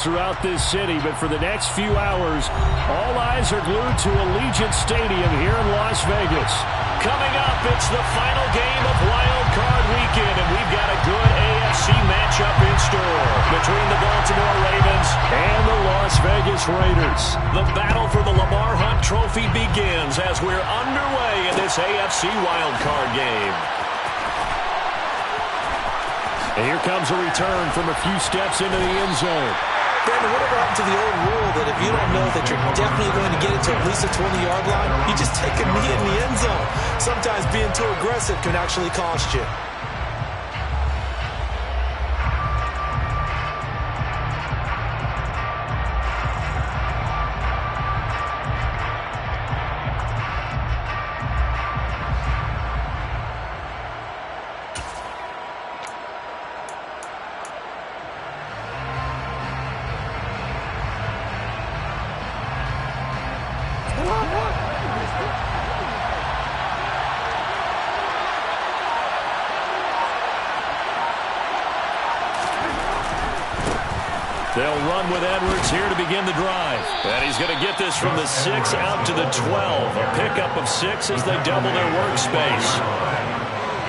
throughout this city, but for the next few hours, all eyes are glued to Allegiant Stadium here in Las Vegas. Coming up, it's the final game of Wild Card Weekend, and we've got a good AFC matchup in store between the Baltimore Ravens and the Las Vegas Raiders. The battle for the Lamar Hunt Trophy begins as we're underway in this AFC Wild Card game. And here comes a return from a few steps into the end zone. Brandon, whatever happened to the old rule that if you don't know that you're definitely going to get it to at least the 20-yard line, you just take a knee in the end zone. Sometimes being too aggressive can actually cost you. They'll run with Edwards here to begin the drive. And he's going to get this from the 6 out to the 12. A pickup of 6 as they double their workspace.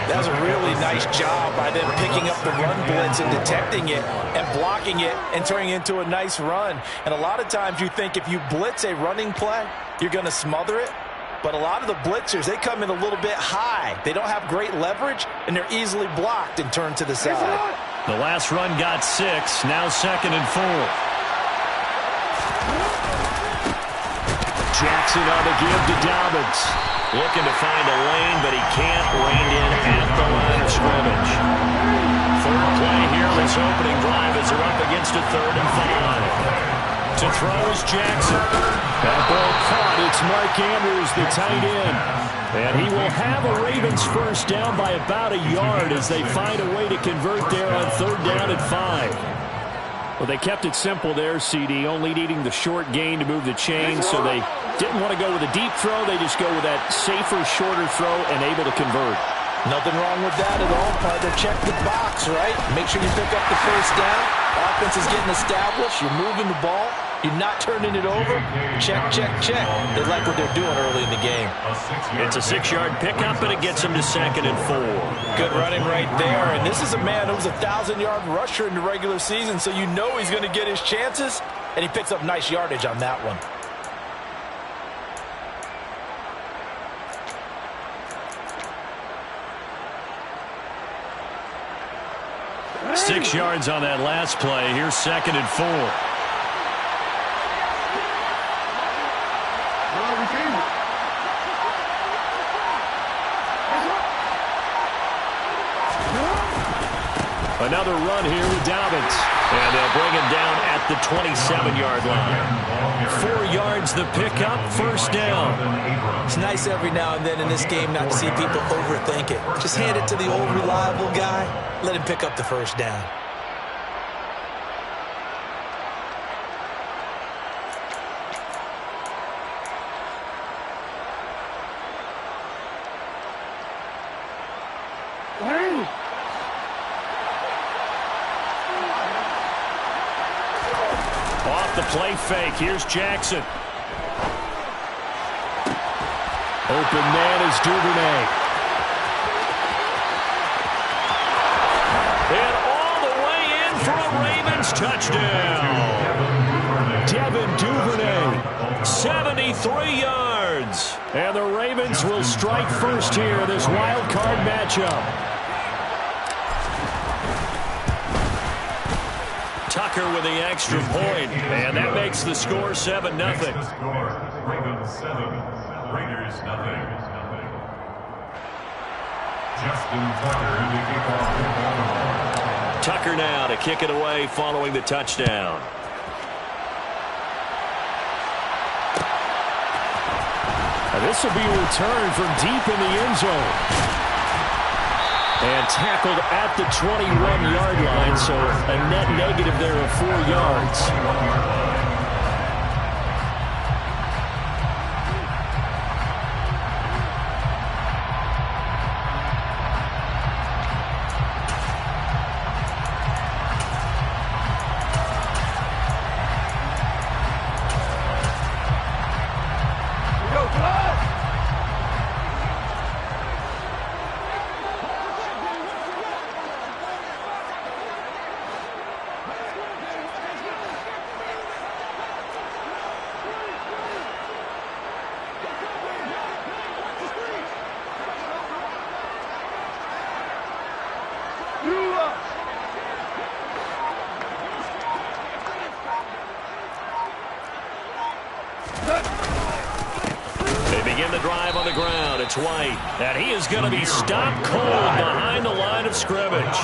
That was a really nice job by them picking up the run blitz and detecting it and blocking it and turning it into a nice run. And a lot of times you think if you blitz a running play, you're going to smother it. But a lot of the blitzers, they come in a little bit high. They don't have great leverage, and they're easily blocked and turned to the side. The last run got 6, now 2nd and 4. Jackson on the give to Dobbins. Looking to find a lane, but he can't rein in at the line of scrimmage. Third play here in this opening drive as they're up against a 3rd and 5. To throw is Jackson. That ball caught. It's Mark Andrews, the tight end. And he will have a Ravens first down by about a yard as they find a way to convert there on 3rd down and 5. Well, they kept it simple there, CD, only needing the short gain to move the chain, so they didn't want to go with a deep throw. They just go with that safer, shorter throw and able to convert. Nothing wrong with that at all, partner. Check the box, right? Make sure you pick up the first down. Offense is getting established. You're moving the ball. You're not turning it over. Check, check, check. They like what they're doing early in the game. It's a 6-yard pickup, and it gets them to 2nd and 4. Good running right there. And this is a man who was a 1,000-yard rusher in the regular season, so you know he's going to get his chances, and he picks up nice yardage on that one. 6 yards on that last play. Here's 2nd and 4. Another run here with Dobbins. And they'll bring him down at the 27-yard line. 4 yards the pickup, first down. It's nice every now and then in this game not to see people overthink it. Just hand it to the old reliable guy. Let him pick up the first down. Off the play fake. Here's Jackson. Open man is Duvernay. And all the way in for a Ravens touchdown. Devin Duvernay, 73 yards. And the Ravens will strike first here in this wild card matchup. Tucker with the extra point, and that makes the score 7-0. Ravens 7, Raiders 0. Justin Tucker in the kickoff. Tucker now to kick it away following the touchdown. And this will be a return from deep in the end zone. And tackled at the 21-yard line, so a net negative there of 4 yards. begin the drive on the ground. It's White. And he is going to be stopped cold behind the line of scrimmage.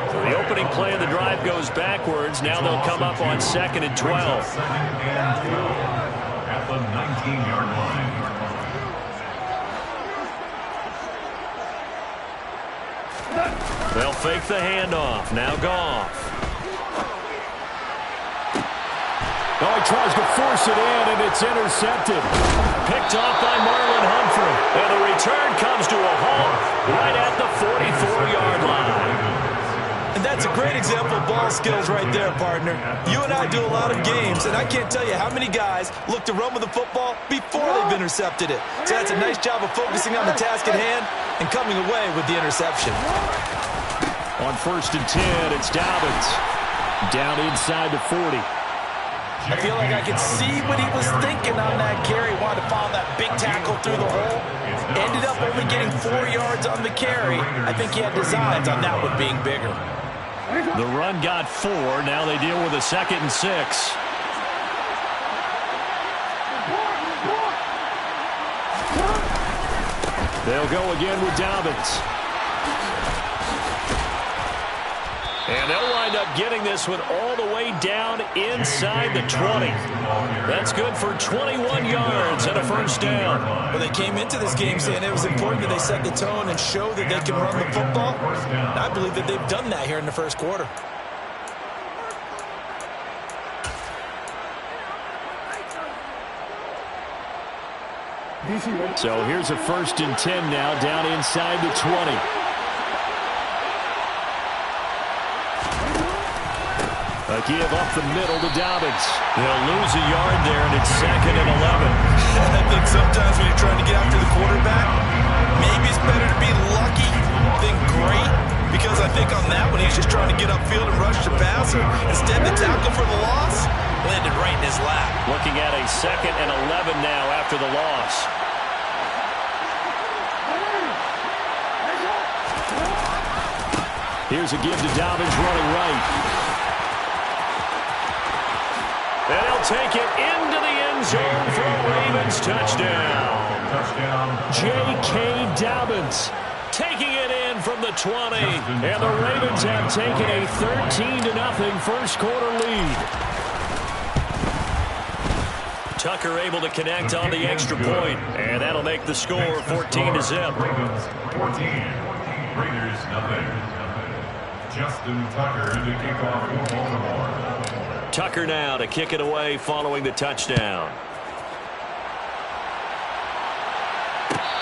So the opening play of the drive goes backwards. Now they'll come up on 2nd and 12. At the 19-yard line. They'll fake the handoff. Now Goff. Oh, he tries to force it in, and it's intercepted. Picked off by Marlon Humphrey. And the return comes to a halt right at the 44-yard line. And that's a great example of ball skills right there, partner. You and I do a lot of games, and I can't tell you how many guys look to run with the football before they've intercepted it. So that's a nice job of focusing on the task at hand and coming away with the interception. On 1st and 10, it's Dobbins. Down inside the 40. I feel like I could see what he was thinking on that carry. Wanted to follow that big tackle through the hole. Ended up only getting 4 yards on the carry. I think he had designs on that one being bigger. The run got 4. Now they deal with a 2nd and 6. They'll go again with Dobbins. And they'll wind up getting this one all the way down inside the 20. That's good for 21 yards and a first down. Well, they came into this game saying it was important that they set the tone and show that they can run the football. And I believe that they've done that here in the first quarter. So here's a 1st and 10 now, down inside the 20. A give up the middle to Dobbins. They'll lose a yard there, and it's 2nd and 11. I think sometimes when you're trying to get after the quarterback, maybe it's better to be lucky than great, because I think on that one he's just trying to get upfield and rush the passer. Instead, the tackle for the loss landed right in his lap. Looking at a 2nd and 11 now after the loss. Here's a give to Dobbins running right. And he'll take it into the end zone for a Ravens touchdown. J.K. Dobbins taking it in from the 20. And the Ravens have taken a 13-0 first quarter lead. Tucker able to connect on the extra point. And that'll make the score 14-0. Ravens 14. Raiders nothing. Justin Tucker to kick off for Baltimore. Tucker now to kick it away following the touchdown.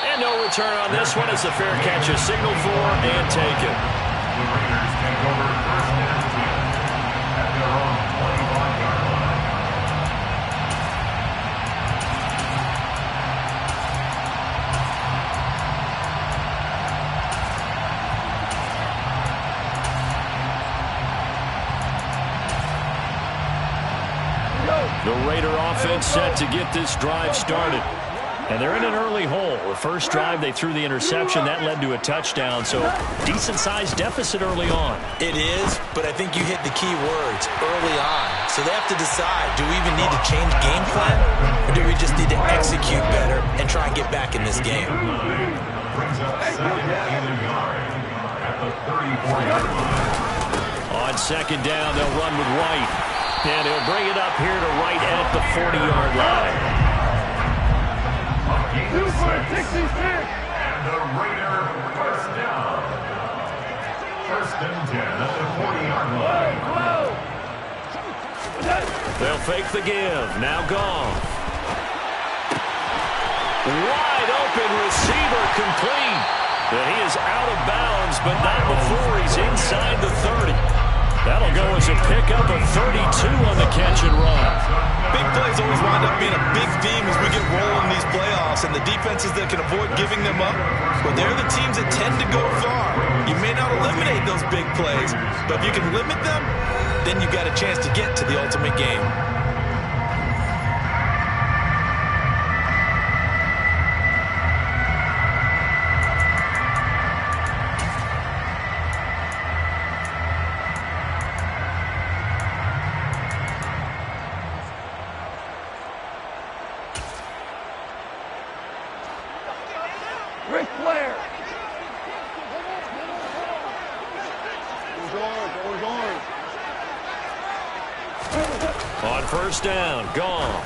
And no return on this one as the fair catch is signaled for and taken. The Raiders take over 1st and 10 at their own 25-yard line. The Raider offense set to get this drive started. And they're in an early hole. The first drive, they threw the interception. That led to a touchdown. So decent-sized deficit early on. It is, but I think you hit the key words early on. So they have to decide, do we even need to change game plan? Or do we just need to execute better and try and get back in this game? Brings up 2nd and a yard at the 34-yard line. On 2nd down, they'll run with White. And he'll bring it up here to right at the 40-yard line. And the Raider first down. 1st and 10 at the 40-yard line. They'll fake the give. Now Goff. Wide open receiver complete. And he is out of bounds, but not before he's inside the 30. That'll go as a pickup of 32 on the catch and run. Big plays always wind up being a big theme as we get rolling in these playoffs, and the defenses that can avoid giving them up, well, they're the teams that tend to go far. You may not eliminate those big plays, but if you can limit them, then you've got a chance to get to the ultimate game. first down. Goff.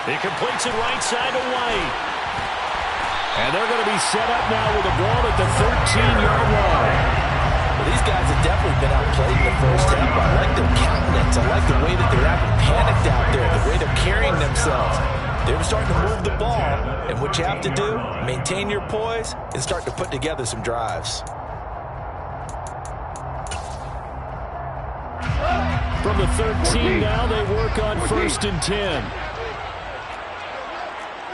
He completes it right side to White. And they're going to be set up now with the ball at the 13-yard line. Well, these guys have definitely been outplayed in the first half. I like their countenance. I like the way that they're acting panicked out there, the way they're carrying themselves. They're starting to move the ball, and what you have to do, maintain your poise and start to put together some drives. From the 13 now, they work on 1st and 10.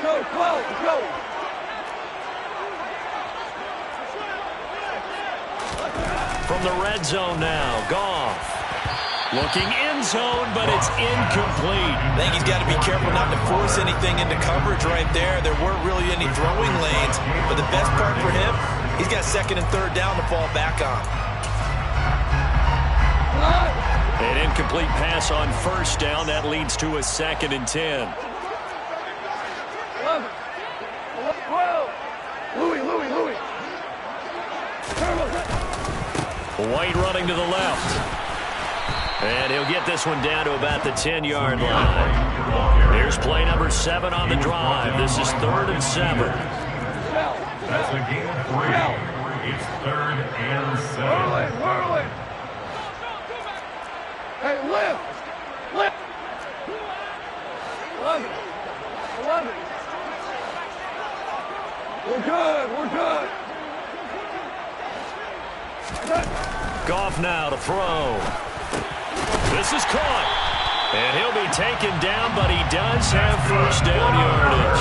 Go. From the red zone now, Goff. Looking end zone, but it's incomplete. I think he's got to be careful not to force anything into coverage right there. There weren't really any throwing lanes, but the best part for him, he's got 2nd and 3rd down to fall back on. An incomplete pass on 1st down. That leads to a 2nd and 10. Louis. White running to the left. And he'll get this one down to about the 10-yard line. Here's play number 7 on the drive. This is 3rd and 7. That's a gain of 3. It's 3rd and 7. Early. Hey, lift. 11. We're good. Goff now to throw. This is caught. And he'll be taken down, but he does have 1st down yardage.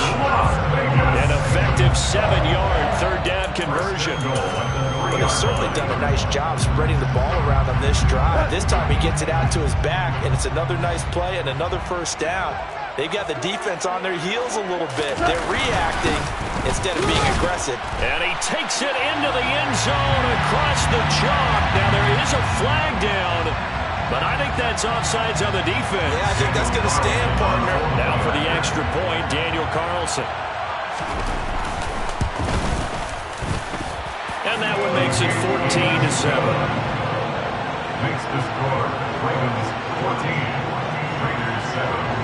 An effective 7-yard 3rd down conversion. But they've certainly done a nice job spreading the ball around on this drive. This time he gets it out to his back, and it's another nice play and another 1st down. They've got the defense on their heels a little bit. They're reacting instead of being aggressive. And he takes it into the end zone across the chalk. Now there is a flag down, but I think that's offsides on the defense. Yeah, I think that's going to stand, partner. Now for the extra point, Daniel Carlson. And that one makes it 14-7. Makes the score. Ravens 14. Raiders 7.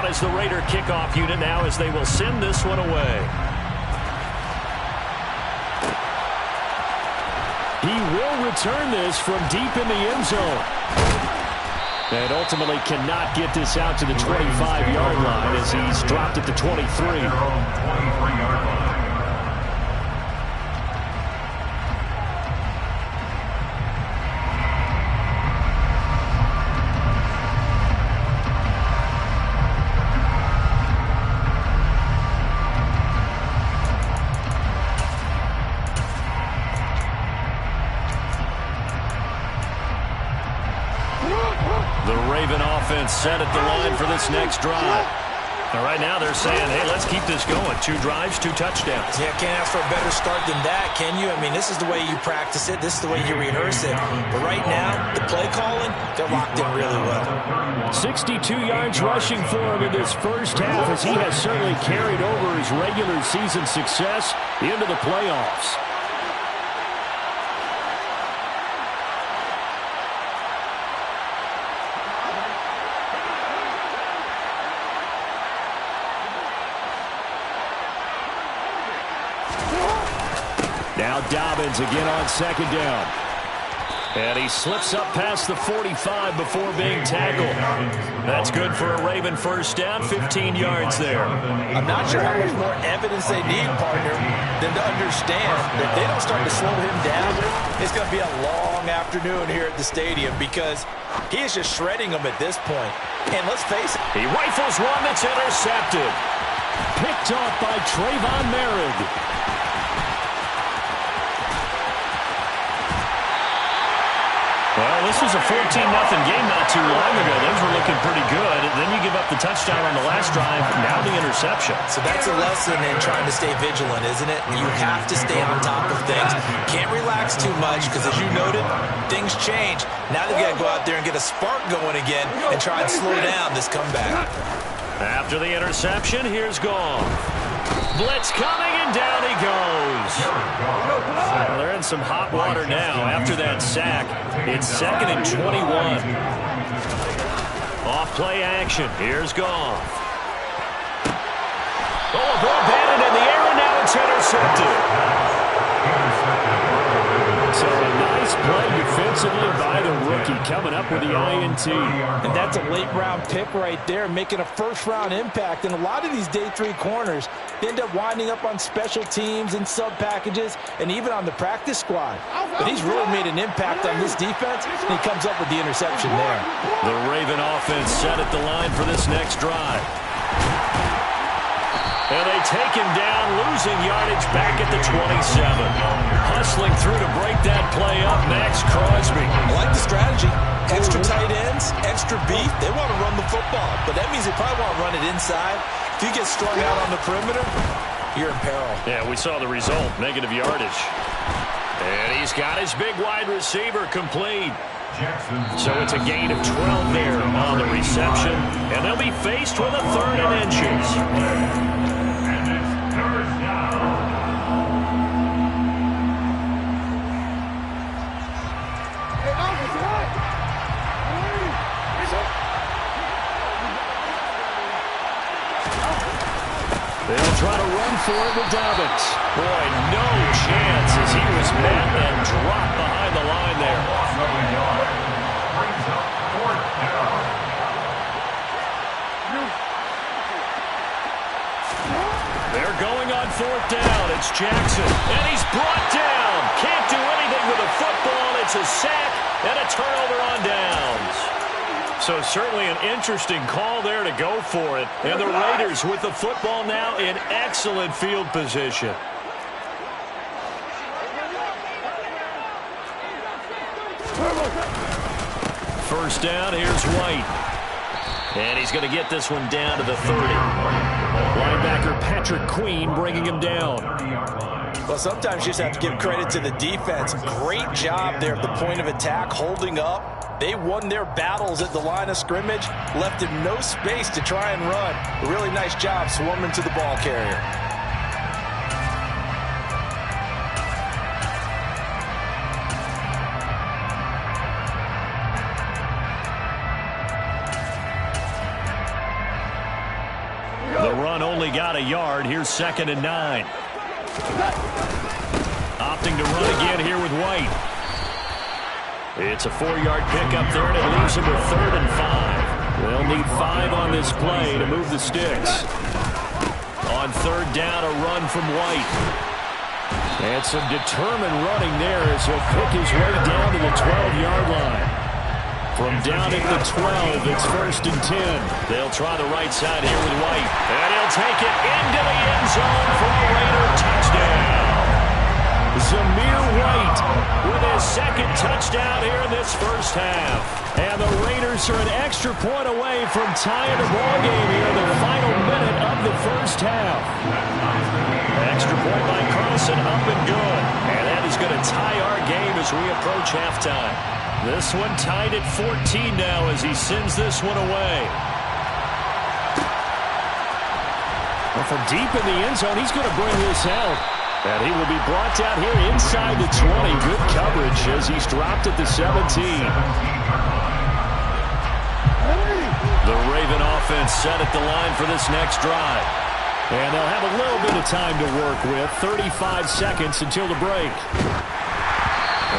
As the Raider kickoff unit now as they will send this one away. He will return this from deep in the end zone. And ultimately cannot get this out to the 25-yard line as he's dropped at the 23. 23-yard line. Set at the line for this next drive. And right now they're saying, hey, let's keep this going. 2 drives, 2 touchdowns. Yeah, can't ask for a better start than that, can you? I mean, this is the way you practice it. This is the way you rehearse it. But right now, the play calling, they're locked in really well. 62 yards rushing for him in this first half as he has certainly carried over his regular season success into the playoffs. Now Dobbins again on 2nd down. And he slips up past the 45 before being tackled. That's good for a Raven 1st down, 15 yards there. I'm not sure how much more evidence they need, partner, than to understand that if they don't start to slow him down, it's going to be a long afternoon here at the stadium because he is just shredding them at this point. And let's face it. He rifles one that's intercepted. Picked off by Trayvon Merritt. Well, this was a 14-0 game not too long ago. Those were looking pretty good. Then you give up the touchdown on the last drive. Now the interception. So that's a lesson in trying to stay vigilant, isn't it? You have to stay on top of things. Can't relax too much because, as you noted, things change. Now they've got to go out there and get a spark going again and try and slow down this comeback. After the interception, here's Goff. Blitz coming, and down he goes. Well, they're in some hot water now after that sack. It's 2nd and 21. Off play action. Here's Goff. Oh, a ball batted in the air, and now it's intercepted. So a nice play defensively by the rookie, coming up with the INT. And that's a late-round pick right there, making a first-round impact. And a lot of these day 3 corners end up winding up on special teams and sub-packages and even on the practice squad. But he's really made an impact on this defense, and he comes up with the interception there. The Raven offense set at the line for this next drive. And they take him down, losing yardage back at the 27. Hustling through to break that play up, Max Crosby. I like the strategy. Extra tight ends, extra beef. They want to run the football, but that means they probably want to run it inside. If you get strung out on the perimeter, you're in peril. Yeah, we saw the result, negative yardage. And he's got his big wide receiver complete. So it's a gain of 12 there on the reception, and they'll be faced with a 3rd and inches. They'll try to run for it with Dobbins. Boy, no chance as he was met and dropped behind the line there. They're going on 4th down. It's Jackson, and he's brought down. Can't do anything with the football. It's a sack and a turnover on downs. So certainly an interesting call there to go for it. And the Raiders with the football now in excellent field position. First down, here's White. And he's going to get this one down to the 30. Linebacker Patrick Queen bringing him down. Well, sometimes you just have to give credit to the defense. Great job there at the point of attack, holding up. They won their battles at the line of scrimmage, left him no space to try and run. A really nice job swarming to the ball carrier. The run only got a yard. Here's 2nd and 9. Opting to run again here with White. It's a 4-yard pickup there, and it leaves him with 3rd and 5. They'll need 5 on this play to move the sticks. On 3rd down, a run from White. And some determined running there as he'll pick his way down to the 12-yard line. From down at the 12, it's 1st and 10. They'll try the right side here with White. And he'll take it into the end zone for a Raider touchdown. Zamir White with his 2nd touchdown here in this first half. And the Raiders are an extra point away from tying the ball game here in the final minute of the first half. Extra point by Carlson, up and good. And that is going to tie our game as we approach halftime. This one tied at 14 now as he sends this one away. Well, from deep in the end zone, he's going to bring this out. And he will be brought down here inside the 20. Good coverage as he's dropped at the 17. The Raven offense set at the line for this next drive. And they'll have a little bit of time to work with. 35 seconds until the break.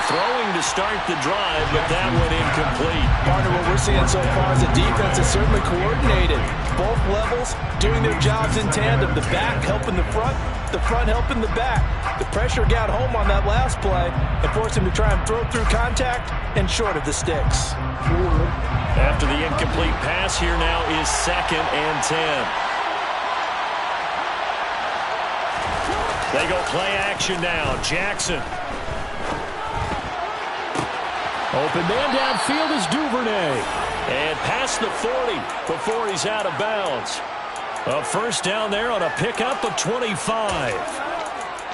Throwing to start the drive, but that went incomplete. Partner, what we're seeing so far is the defense is certainly coordinated. Both levels doing their jobs in tandem. The back helping the front helping the back. The pressure got home on that last play and forced him to try and throw through contact and short of the sticks. After the incomplete pass, here now is 2nd and 10. They go play action now. Jackson. Open man downfield is Duvernay. And past the 40 before he's out of bounds. A first down there on a pickup of 25.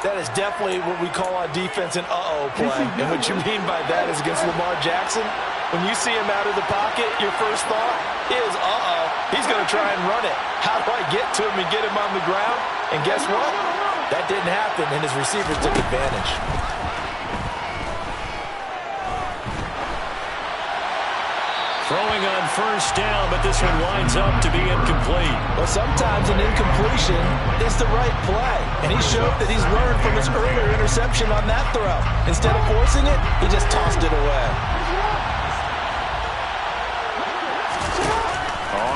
That is definitely what we call on defense an uh-oh play. And what you mean by that is against Lamar Jackson, when you see him out of the pocket, your first thought, is, he's going to try and run it. How do I get to him and get him on the ground? And guess what? That didn't happen, and his receivers took advantage. Throwing on first down, but this one winds up to be incomplete. Well, sometimes an incompletion is the right play, and he showed that he's learned from his earlier interception on that throw. Instead of forcing it, he just tossed it away.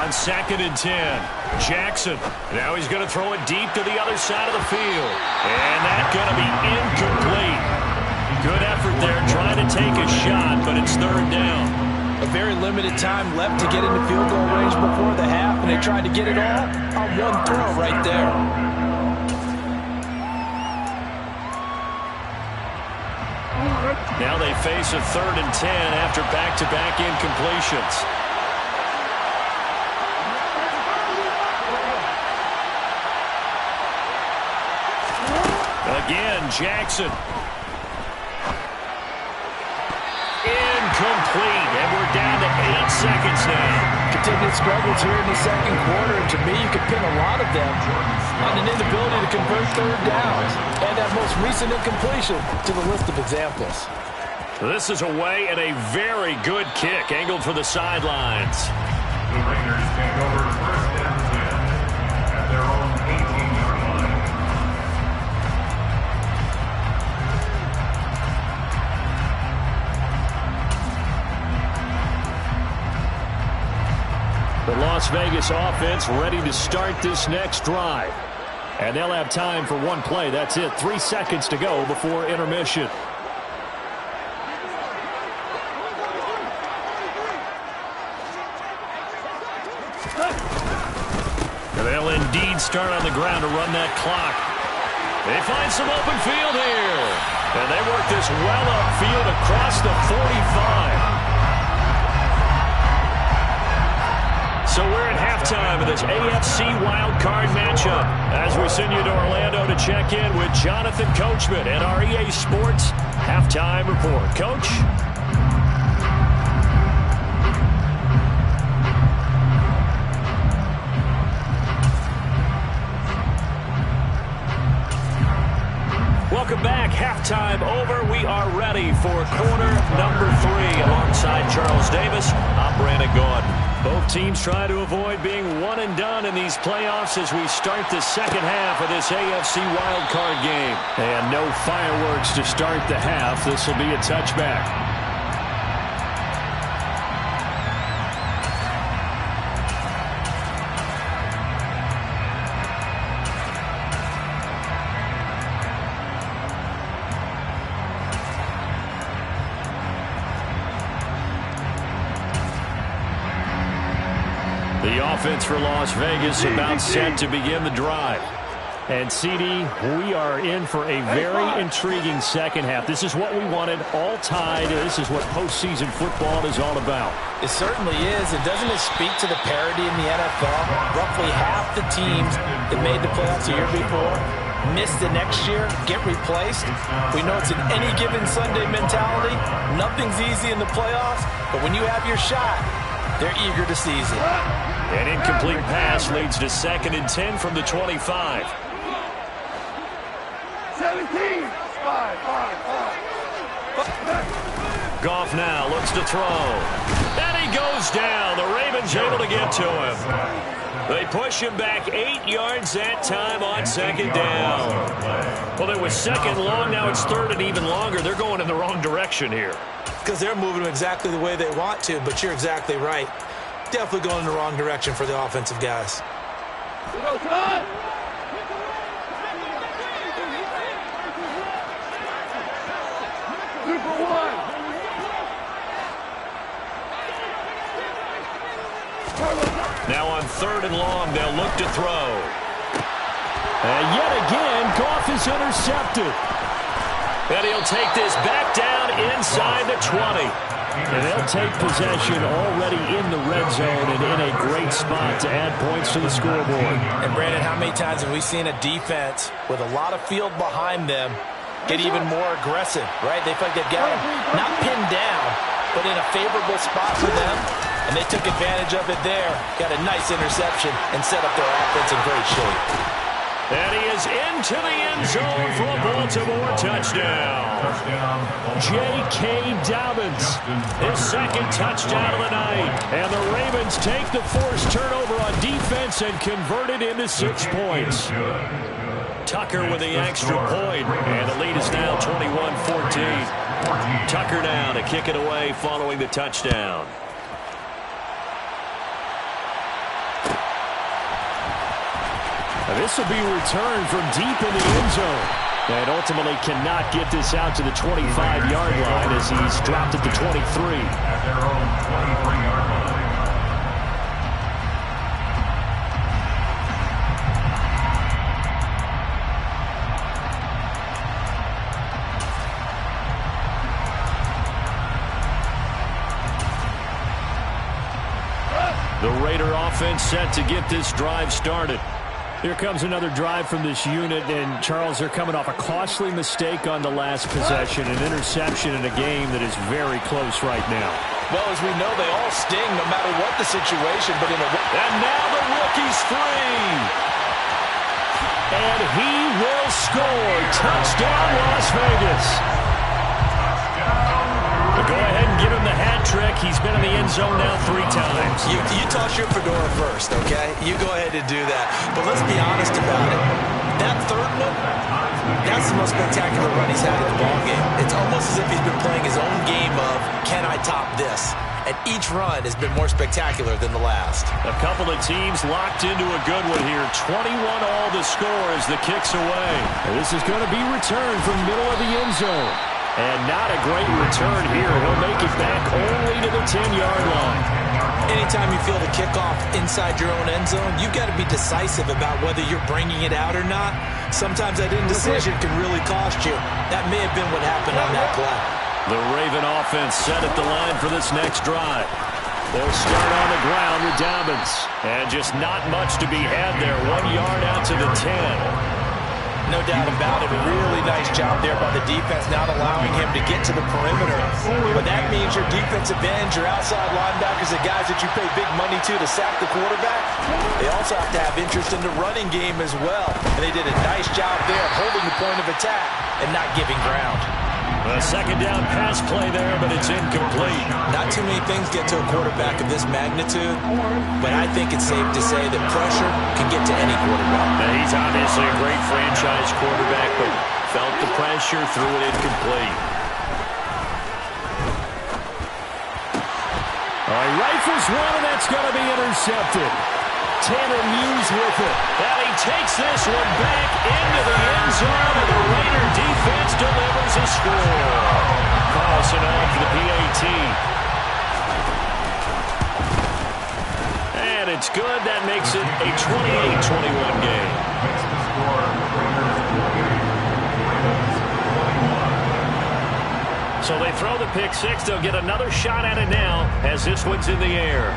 On 2nd and 10, Jackson. Now he's going to throw it deep to the other side of the field. And that's going to be incomplete. Good effort there trying to take a shot, but it's 3rd down. A very limited time left to get into field goal range before the half, and they tried to get it all on one throw right there. Now they face a 3rd and 10 after back-to-back incompletions. Again, Jackson. Incomplete, and we're down to 8 seconds now. Continued struggles here in the second quarter, and to me, you could pin a lot of them on an inability to convert 3rd downs and that most recent incompletion to the list of examples. This is away and a very good kick angled for the sidelines. The Raiders take over 1st and 10 at their own 18-yard line. The Las Vegas offense ready to start this next drive. And they'll have time for one play. That's it. 3 seconds to go before intermission. And they'll indeed start on the ground to run that clock. They find some open field here. And they work this well upfield across the 45. So we're at halftime of this AFC wildcard matchup as we send you to Orlando to check in with Jonathan Coachman and our EA Sports halftime report. Coach? Welcome back. Halftime over. We are ready for quarter number 3 alongside Charles Davis. I'm Brandon Gordon. Both teams try to avoid being one and done in these playoffs as we start the second half of this AFC wildcard game. And no fireworks to start the half. This will be a touchback. The offense for Las Vegas about set to begin the drive. And, CD, we are in for a very intriguing second half. This is what we wanted, all tied. This is what postseason football is all about. It certainly is. And doesn't it speak to the parity in the NFL? Roughly half the teams that made the playoffs the year before miss the next year, get replaced. We know it's an any given Sunday mentality. Nothing's easy in the playoffs, but when you have your shot, they're eager to seize it. An incomplete pass leads to 2nd and 10 from the 25. 17. 5. Goff now looks to throw. And he goes down. The Ravens able to get to him. They push him back 8 yards that time on 2nd down. Well, it was 2nd long. Now it's 3rd and even longer. They're going in the wrong direction here. Because they're moving exactly the way they want to, but you're exactly right. Definitely going in the wrong direction for the offensive guys. Super 1. Now on 3rd and long, they'll look to throw. And yet again, Goff is intercepted. And he'll take this back down inside the 20. And they'll take possession already in the red zone and in a great spot to add points to the scoreboard. And, Brandon, how many times have we seen a defense with a lot of field behind them get even more aggressive, right? They feel like they've got them not pinned down, but in a favorable spot for them. And they took advantage of it there. Got a nice interception and set up their offense in great shape. And he is into the end zone for a Baltimore touchdown. J.K. Dobbins, his second touchdown of the night. And the Ravens take the forced turnover on defense and convert it into 6 points. Tucker with the extra point, and the lead is now 21-14. Tucker now to kick it away following the touchdown. This will be returned from deep in the end zone. And ultimately cannot get this out to the 25-yard line as he's dropped at the 23. At their own 23-yard line. The Raider offense set to get this drive started. Here comes another drive from this unit, and Charles, they're coming off a costly mistake on the last possession, an interception in a game that is very close right now. Well, as we know, they all sting no matter what the situation, but and now the rookie's free. And he will score. Touchdown, Las Vegas. Go ahead and give him the hat trick. He's been in the end zone now 3 times. You toss your fedora first, okay? You go ahead and do that. But let's be honest about it. That third one, that's the most spectacular run he's had in the ballgame. It's almost as if he's been playing his own game of, can I top this? And each run has been more spectacular than the last. A couple of teams locked into a good one here. 21 all the score as the kick's away. And this is going to be returned from middle of the end zone. And not a great return here. He'll make it back only to the 10-yard line. Anytime you feel the kickoff inside your own end zone, you've got to be decisive about whether you're bringing it out or not. Sometimes that indecision can really cost you. That may have been what happened on that play. The Raven offense set at the line for this next drive. They'll start on the ground with Dobbins. And just not much to be had there. 1 yard out to the 10. No doubt about it. A really nice job there by the defense, not allowing him to get to the perimeter. But that means your defensive ends, your outside linebackers, the guys that you pay big money to sack the quarterback, they also have to have interest in the running game as well. And they did a nice job there holding the point of attack and not giving ground. A second down pass play there, but it's incomplete. Not too many things get to a quarterback of this magnitude, but I think it's safe to say that pressure can get to any quarterback. Now, he's obviously a great franchise quarterback, but felt the pressure, threw it incomplete. All right, rifles one, and that's going to be intercepted. Tanner Muse with it. And he takes this one back into the end zone, and the Raider defense delivers a score. Carlson on for the PAT. And it's good. That makes it a 28-21 game. Makes the score Raiders 21. So they throw the pick six. They'll get another shot at it now as this one's in the air.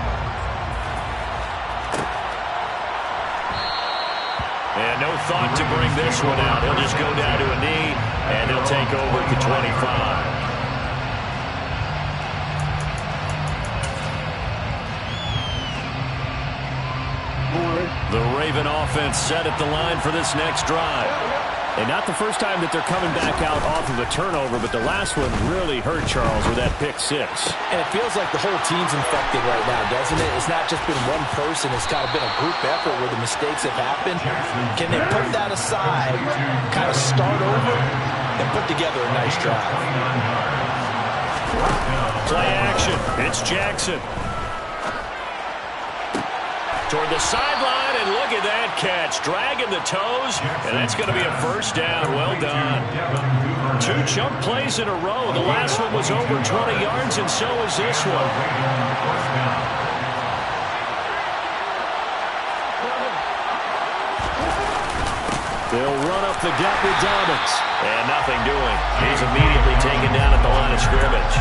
And no thought to bring this one out. He'll just go down to a knee, and he'll take over at the 25. The Raven offense set at the line for this next drive. And not the first time that they're coming back out off of a turnover, but the last one really hurt Charles with that pick six. And it feels like the whole team's infected right now, doesn't it? It's not just been one person. It's kind of been a group effort where the mistakes have happened. Can they put that aside, kind of start over, and put together a nice drive? Play action. It's Jackson. Toward the sideline, and look at that catch. Dragging the toes, and that's going to be a first down. Well done. 2 chunk plays in a row. The last one was over 20 yards, and so is this one. They'll run up the gut with Dobbins. And nothing doing. He's immediately taken down at the line of scrimmage.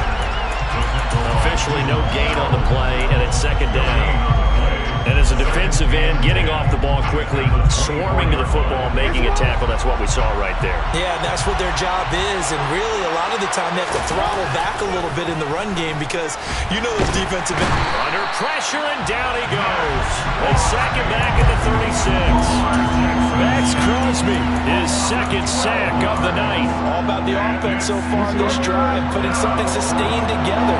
Officially no gain on the play, and it's second down. And as a defensive end, getting off the ball quickly, swarming to the football, making a tackle, that's what we saw right there. Yeah, and that's what their job is. And really, a lot of the time, they have to throttle back a little bit in the run game because you know those defensive ends. Under pressure, and down he goes. A second back at the 36. Max Crosby, his second sack of the night. All about the offense so far in this drive, putting something sustained together.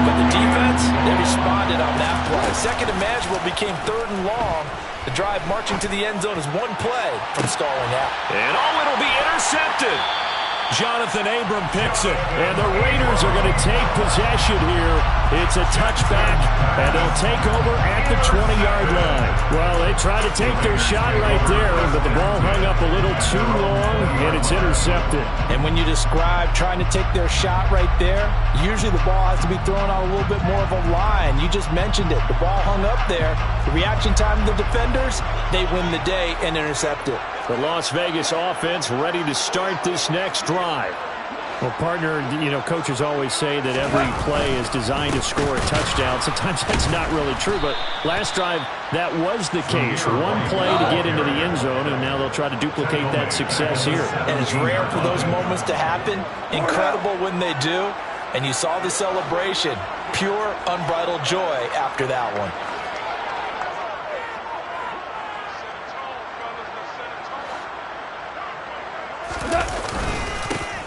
But the defense, they responded on that play. Second and manageable became third and long. The drive marching to the end zone is one play from stalling out. And it'll be intercepted. Jonathan Abram picks it, and the Raiders are going to take possession here. It's a touchback, and they'll take over at the 20-yard line. Well, they tried to take their shot right there, but the ball hung up a little too long, and it's intercepted. And when you describe trying to take their shot right there, usually the ball has to be thrown out a little bit more of a line. You just mentioned it. The ball hung up there. The reaction time of the defenders, they win the day and intercept it. The Las Vegas offense ready to start this next drive. Well, partner, coaches always say that every play is designed to score a touchdown. Sometimes that's not really true, but last drive, that was the case. One play to get into the end zone, and now they'll try to duplicate that success here. And it's rare for those moments to happen. Incredible when they do. And you saw the celebration. Pure, unbridled joy after that one.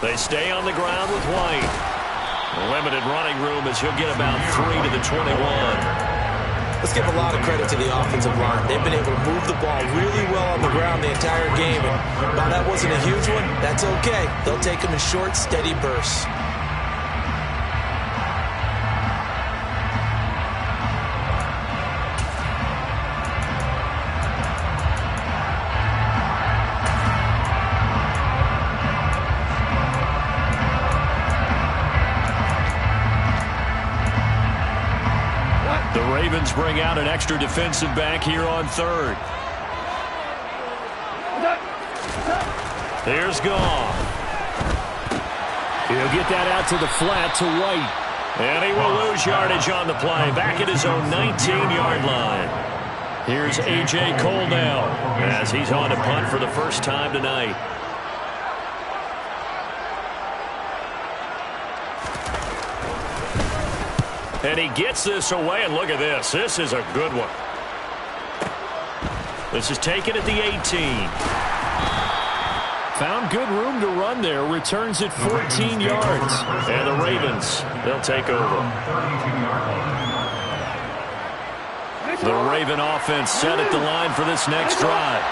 They stay on the ground with White. Limited running room as he'll get about 3 to the 21. Let's give a lot of credit to the offensive line. They've been able to move the ball really well on the ground the entire game. And while that wasn't a huge one, that's okay. They'll take them in short, steady bursts. Ravens bring out an extra defensive back here on third. Here's Goff. He'll get that out to the flat to White. And he will lose yardage on the play. Back at his own 19-yard line. Here's A.J. Cole now as he's on to punt for the first time tonight. And he gets this away, and look at this. This is a good one. This is taken at the 18. Found good room to run there. Returns it 14 yards. And the Ravens, they'll take over. The Raven offense set at the line for this next drive.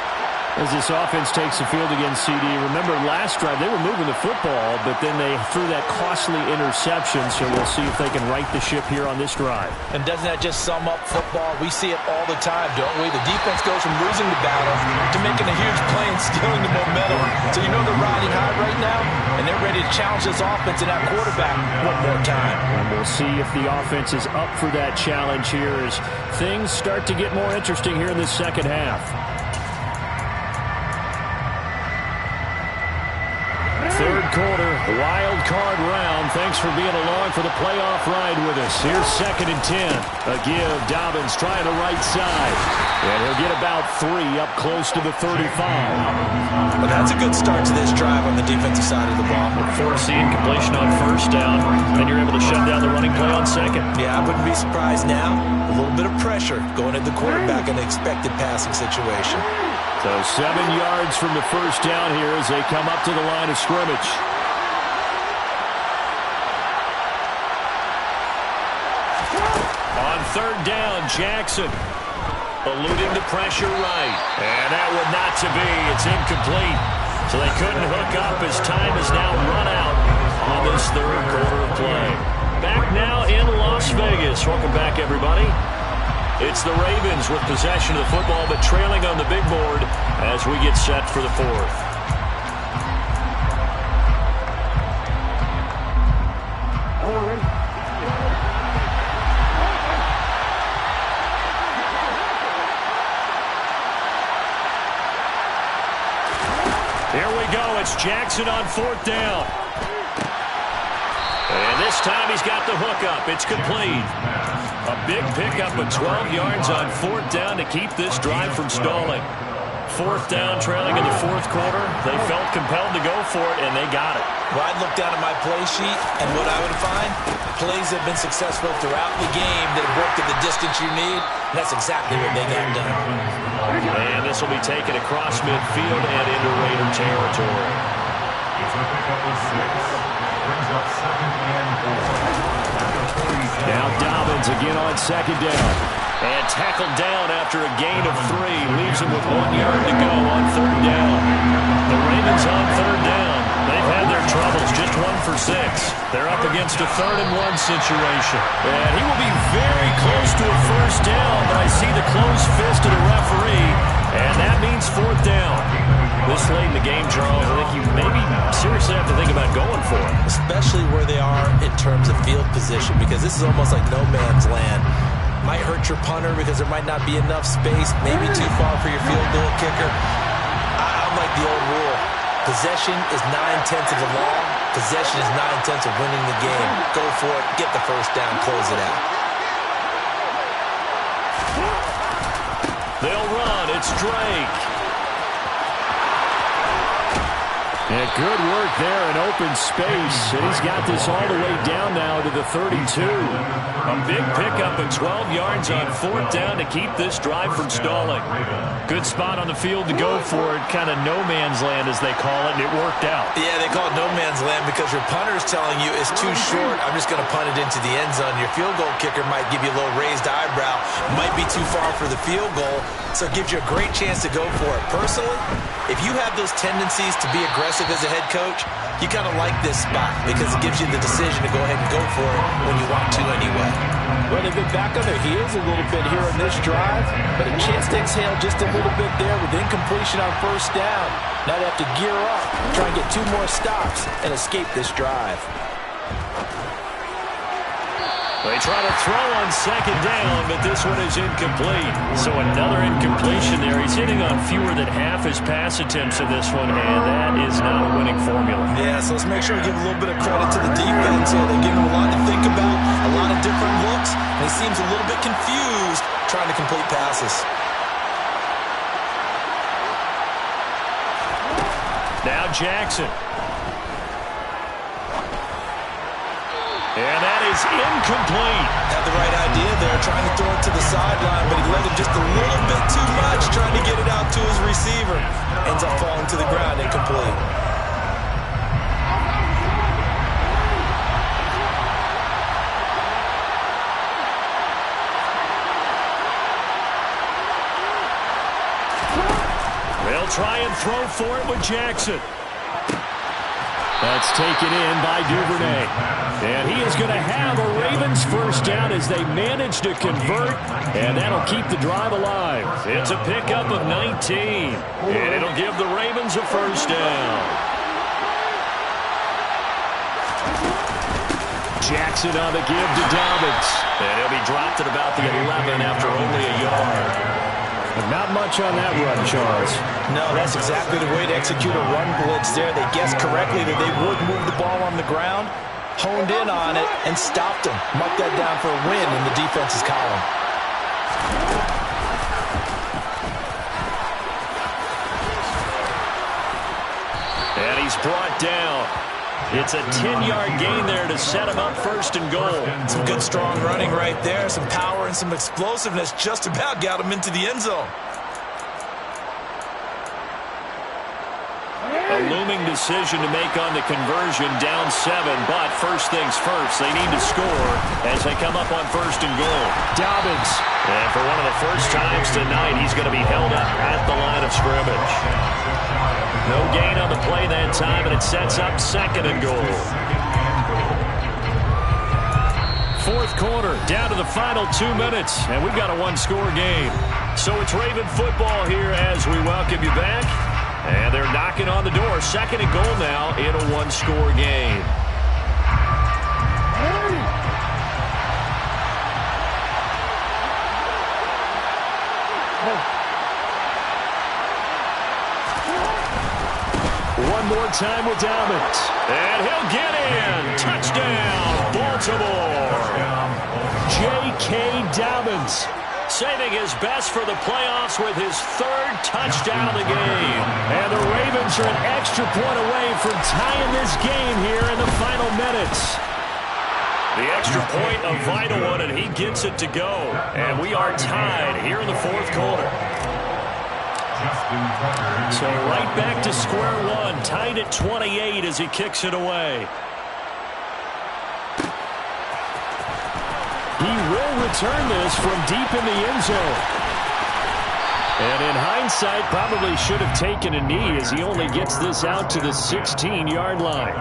As this offense takes the field against CD, remember last drive they were moving the football, but then they threw that costly interception, so we'll see if they can right the ship here on this drive. And doesn't that just sum up football? We see it all the time, don't we? The defense goes from losing the battle to making a huge play and stealing the momentum. So you know they're riding high right now, and they're ready to challenge this offense and that quarterback one more time. And we'll see if the offense is up for that challenge here as things start to get more interesting here in the second half. Third quarter, wild card round. Thanks for being along for the playoff ride with us. Here's 2nd and 10. A give. Dobbins trying the right side. And he'll get about 3 up close to the 35. But that's a good start to this drive on the defensive side of the ball. Forcing completion on first down, and you're able to shut down the running play on second. Yeah, I wouldn't be surprised now. A little bit of pressure going at the quarterback in an expected passing situation. So 7 yards from the first down here as they come up to the line of scrimmage. On third down, Jackson alluding to pressure right. And that would not to be. It's incomplete. So they couldn't hook up as time is now run out on this third quarter of play. Back now in Las Vegas. Welcome back, everybody. It's the Ravens with possession of the football, but trailing on the big board as we get set for the fourth. Here we go. It's Jackson on fourth down. And this time he's got the hookup. It's complete. A big pickup of 12 yards on 4th down to keep this drive from stalling. 4th down, trailing in the 4th quarter. They felt compelled to go for it, and they got it. Well, I'd look down at my play sheet, and what I would find, plays have been successful throughout the game that have worked at the distance you need, and that's exactly what they got done. And this will be taken across midfield and into Raider territory. It's a pickup of 6. Brings up 2nd and 4. Now Dobbins again on 2nd down. And tackled down after a gain of 3. Leaves him with 1 yard to go on 3rd down. The Ravens on 3rd down. They've had their troubles, just 1 for 6. They're up against a 3rd and 1 situation. And he will be very close to a 1st down, but I see the closed fist of the referee, and that means 4th down. This late in the game, Charles, I think you maybe seriously have to think about going for it. Especially where they are in terms of field position, because this is almost like no man's land. Might hurt your punter because there might not be enough space, maybe too far for your field goal kicker. I like the old rule. Possession is 9/10 of the law. Possession is 9/10 of winning the game. Go for it, get the 1st down, close it out. They'll run. It's Drake. And good work there in open space. And he's got this all the way down now to the 32. A big pickup of 12 yards on 4th down to keep this drive from stalling. Good spot on the field to go for it. Kind of no man's land, as they call it, and it worked out. Yeah, they call it no man's land because your punter's telling you it's too short. I'm just going to punt it into the end zone. Your field goal kicker might give you a little raised eyebrow. Might be too far for the field goal, so it gives you a great chance to go for it. Personally, if you have those tendencies to be aggressive as a head coach, you kind of like this spot because it gives you the decision to go ahead and go for it when you want to anyway. Well, they've been back on their heels a little bit here on this drive, but a chance to exhale just a little bit there with incompletion on 1st down. Now they have to gear up, try and get 2 more stops, and escape this drive. They try to throw on 2nd down, but this one is incomplete. So another incompletion there. He's hitting on fewer than half his pass attempts in this one, and that is not a winning formula. Yeah, so let's make sure we give a little bit of credit to the defense here. They give him a lot to think about, a lot of different looks, and he seems a little bit confused trying to complete passes. Now Jackson. And that is incomplete. Had the right idea there, trying to throw it to the sideline, but he let it just a little bit too much, trying to get it out to his receiver. Ends up falling to the ground, incomplete. They'll try and throw for it with Jackson. That's taken in by Duvernay. And he is going to have a Ravens 1st down as they manage to convert, and that'll keep the drive alive. It's a pickup of 19, and it'll give the Ravens a 1st down. Jackson on the give to Dobbins. And he'll be dropped at about the 11 after only a yard. Not much on that run, Charles. No, that's exactly the way to execute a run blitz there. They guessed correctly that they would move the ball on the ground, honed in on it, and stopped them. Mark that down for a win in the defense's column. And he's brought down. It's a 10-yard gain there to set him up 1st and goal. Some good, strong running right there. Some power and some explosiveness just about got him into the end zone. A looming decision to make on the conversion, down 7, but first things first, they need to score as they come up on 1st and goal. Dobbins. And for one of the first times tonight, he's going to be held up at the line of scrimmage. No gain on the play that time, and it sets up 2nd and goal. 4th quarter, down to the final 2 minutes, and we've got a 1-score game. So it's Raven football here as we welcome you back. And they're knocking on the door. 2nd and goal now in a 1-score game. One more Cbuttadaboss. And he'll get in. Touchdown, Baltimore. J.K. Dobbins saving his best for the playoffs with his third touchdown of the game. And the Ravens are an extra point away from tying this game here in the final minutes. The extra point, a vital one, and he gets it to go. And we are tied here in the fourth quarter. So right back to square one, tied at 28 as he kicks it away. He will return this from deep in the end zone. And in hindsight, probably should have taken a knee as he only gets this out to the 16-yard line.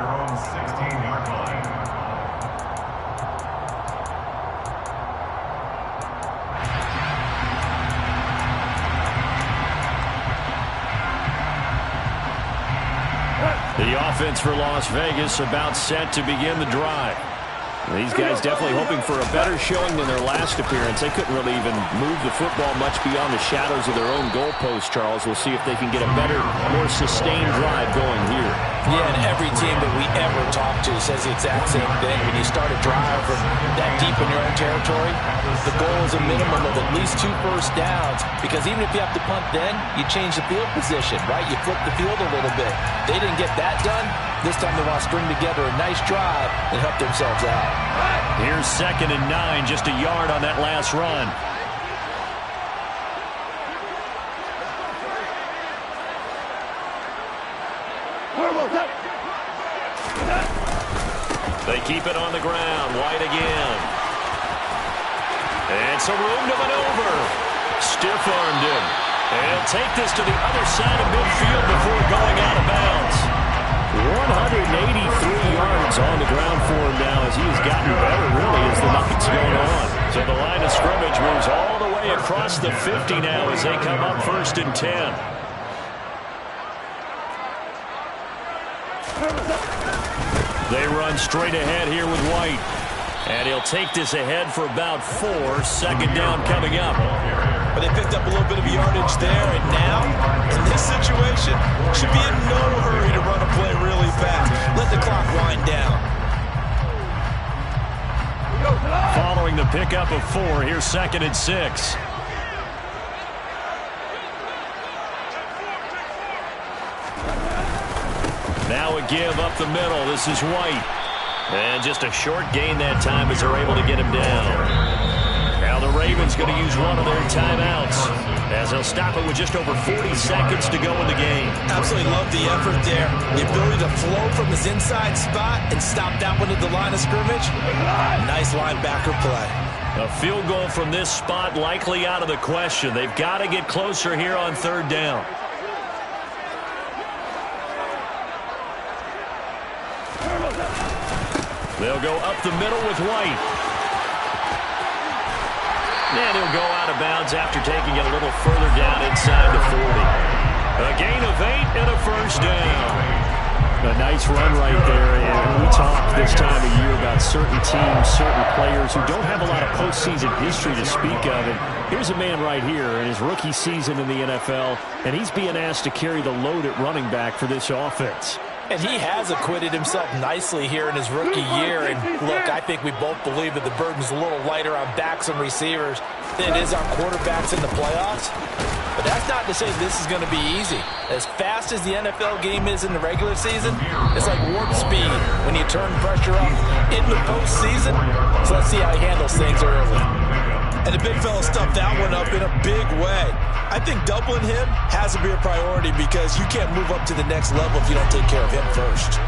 The offense for Las Vegas about set to begin the drive. These guys definitely hoping for a better showing than their last appearance. They couldn't really even move the football much beyond the shadows of their own goalpost, Charles. We'll see if they can get a better, more sustained drive going here. Yeah, and every team that we ever talk to says the exact same thing. When you start a drive from that deep in your own territory, the goal is a minimum of at least 2 first downs, because even if you have to punt then, you change the field position, right? You flip the field a little bit. They didn't get that done. This time they want to string together a nice drive and help themselves out. Here's 2nd and 9, just a yard on that last run. They keep it on the ground. White again. And some room to maneuver. Stiff-armed him. And he'll take this to the other side of midfield before going out of bounds. 183 yards on the ground for him now as he has gotten better, really, as the night's going on. So the line of scrimmage moves all the way across the 50 now as they come up 1st and 10. They run straight ahead here with White. And he'll take this ahead for about 4. 2nd down coming up. But they picked up a little bit of yardage there, and now, in this situation, should be in no hurry to run a play really fast. Let the clock wind down. Following the pickup of 4, here's 2nd and 6. Now a give up the middle. This is White. And just a short gain that time as they're able to get him down. Now the Ravens going to use one of their timeouts as they'll stop it with just over 40 seconds to go in the game. Absolutely love the effort there. The ability to flow from his inside spot and stop that one at the line of scrimmage. Nice linebacker play. A field goal from this spot likely out of the question. They've got to get closer here on 3rd down. They'll go up the middle with White. And he'll go out of bounds after taking it a little further down inside the 40. A gain of 8 and a 1st down. A nice run right there. And we talk this time of year about certain teams, certain players who don't have a lot of postseason history to speak of. And here's a man right here in his rookie season in the NFL, and he's being asked to carry the load at running back for this offense. And he has acquitted himself nicely here in his rookie year. And look, I think we both believe that the burden's a little lighter on backs and receivers than it is on quarterbacks in the playoffs. But that's not to say this is going to be easy. As fast as the NFL game is in the regular season, it's like warp speed when you turn pressure up in the postseason. So let's see how he handles things early. And the big fella stuffed that one up in a big way. I think doubling him has to be a priority because you can't move up to the next level if you don't take care of him first.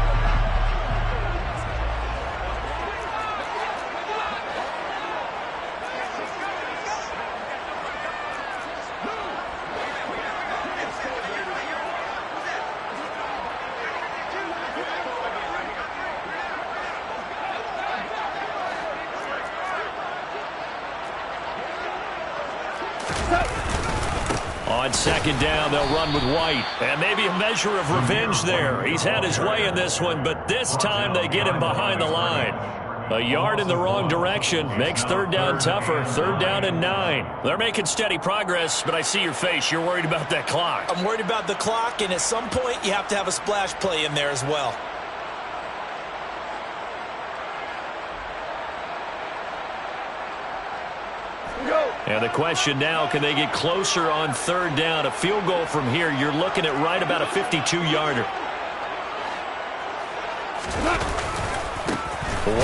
On 2nd down, they'll run with White. And maybe a measure of revenge there. He's had his way in this one, but this time they get him behind the line. A yard in the wrong direction makes third down tougher. Third down and 9. They're making steady progress, but I see your face. You're worried about that clock. I'm worried about the clock, and at some point you have to have a splash play in there as well. And the question now, can they get closer on third down? A field goal from here, you're looking at right about a 52-yarder.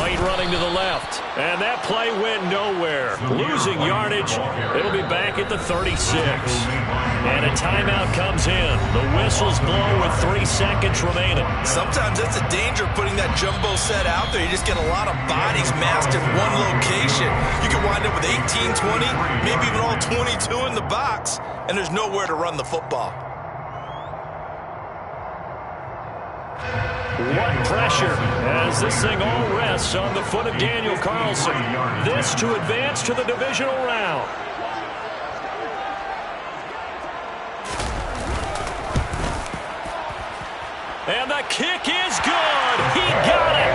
White running to the left. And that play went nowhere. Losing yardage. It'll be back at the 36. And a timeout comes in. The whistles blow with 3 seconds remaining. Sometimes that's a danger putting that jumbo set out there. You just get a lot of bodies massed in one location. You can wind up with 18, 20, maybe even all 22 in the box, and there's nowhere to run the football. What pressure as this thing all rests on the foot of Daniel Carlson. This to advance to the divisional round. And the kick is good. He got it.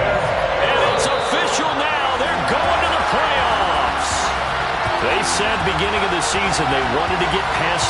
And it's official now. They're going to the playoffs. They said beginning of the season they wanted to get past